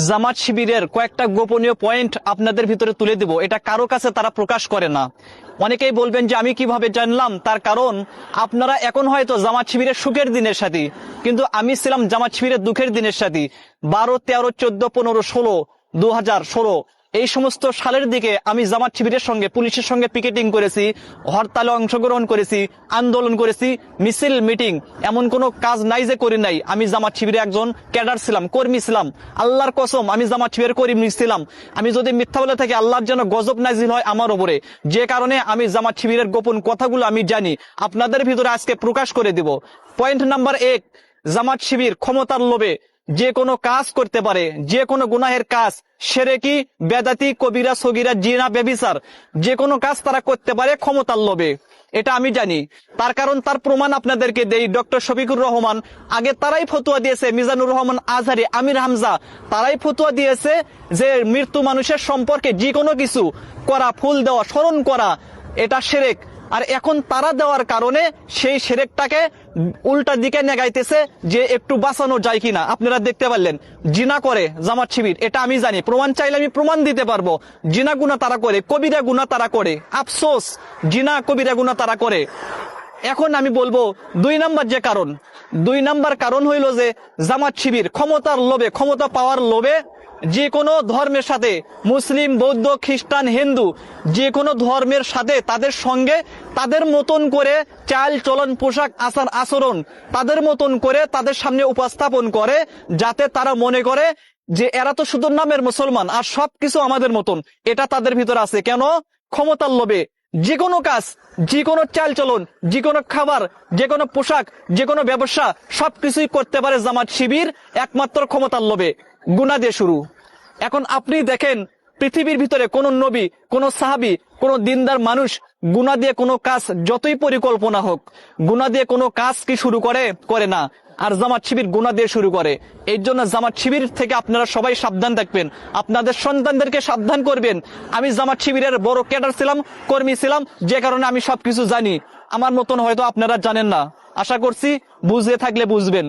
জামাত শিবিরের কয়েকটা গোপনীয় পয়েন্ট আপনাদের ভিতরে তুলে দিব। এটা কারো কাছে তারা প্রকাশ করে না। অনেকেই বলবেন যে আমি কিভাবে জানলাম, তার কারণ আপনারা এখন হয়তো জামাত শিবিরের সুখের দিনের সাথী, কিন্তু আমি ছিলাম জামাত শিবিরের দুঃখের দিনের সাথী। 12, 13, 14, 15, 16, 2016 এই সমস্ত সালের দিকে আমি জামাত শিবিরের সঙ্গে, পুলিশের সঙ্গে পিকেটিং করেছি, হরতালে অংশগ্রহণ করেছি, আন্দোলন করেছি, মিছিল মিটিং, এমন কোনো কাজ নাই যে করি নাই। আমি জামাত শিবিরের একজন ক্যাডার ছিলাম, কর্মী ছিলাম। আল্লাহর কসম, আমি জামাত শিবিরের কর্মী ছিলাম। আমি যদি মিথ্যা বলে থাকি, আল্লাহর যেন গজব নাজিল হয় আমার উপরে। যে কারণে আমি জামাত শিবিরের গোপন কথাগুলো আমি জানি, আপনাদের ভিতরে আজকে প্রকাশ করে দিব। পয়েন্ট নাম্বার 1, জামাত শিবির ক্ষমতার লোভে যে কোনো কাজ করতে পারে, যে কোনো গুনাহের কাজ, শিরকি, বেদাতি, কবিরা, সগীরা, জিনা, ব্যভিচার, যে কোনো কাজ তারা করতে পারে ক্ষমতার লোভে। এটা আমি জানি। তার কারণ, তার প্রমাণ আপনাদেরকে দেই। ডক্টর শফিকুর রহমান, আগে তারাই ফতোয়া দিয়েছে, মিজানুর রহমান আজহারি, আমির হামজা, তারাই ফতোয়া দিয়েছে যে মৃত্যু মানুষের সম্পর্কে যে কোনো কিছু করা, ফুল দেওয়া, স্মরণ করা, এটা শিরক। আর এখন তারা দেওয়ার কারণে সেই শিরকটাকে উল্টা দিকে নেগাইতেছে যে একটু বাঁচানো যায় কিনা। আপনারা দেখতে পারলেন জিনা করে জামাত শিবির, এটা আমি জানি। প্রমাণ চাইলে আমি প্রমাণ দিতে পারবো। জিনা গুনাহ তারা করে, কবিরা গুনাহ তারা করে। আফসোস, জিনা কবিরা গুনাহ তারা করে। এখন আমি বলবো 2 নাম্বার যে কারণ, 2 নাম্বার কারণ হইল যে জামাত শিবির ক্ষমতার লোভে, ক্ষমতা পাওয়ার লোভে যে কোনো ধর্মের সাথে, মুসলিম, বৌদ্ধ, খ্রিস্টান, হিন্দু, যে কোনো ধর্মের সাথে তাদের সঙ্গে তাদের মতন করে চাল চলন, পোশাক, আচার আচরণ তাদের মতন করে তাদের সামনে উপস্থাপন করে, যাতে তারা মনে করে যে এরা তো শুধু নামের মুসলমান আর সবকিছু আমাদের মতন। এটা তাদের ভিতরে আছে। কেন? ক্ষমতার লোভে। যে কোনো কাজ, যে কোনো চাল চলন, যে কোনো খাবার, যে কোনো পোশাক, যে কোনো ব্যবসা, সবকিছুই করতে পারে জামাত শিবির একমাত্র ক্ষমতার লোভে। গুনাহ দিয়ে শুরু। এখন আপনি দেখেন, পৃথিবীর ভিতরে কোন নবী, কোন সাহাবী, কোন দিনদার মানুষ গুনাহ দিয়ে কোনো কাজ, যতই পরিকল্পনা হোক, গুনাহ দিয়ে কোনো কাজ কি শুরু করে? করে না। আর জামাত শিবির গুনাহ দিয়ে শুরু করে। এই জন্য জামাত শিবির থেকে আপনারা সবাই সাবধান থাকবেন, আপনাদের সন্তানদেরকে সাবধান করবেন। আমি জামাত শিবিরের বড় ক্যাডার ছিলাম, কর্মী ছিলাম, যে কারণে আমি সবকিছু জানি। আমার মতন হয়তো আপনারা জানেন না। আশা করছি বুঝে থাকলে বুঝবেন।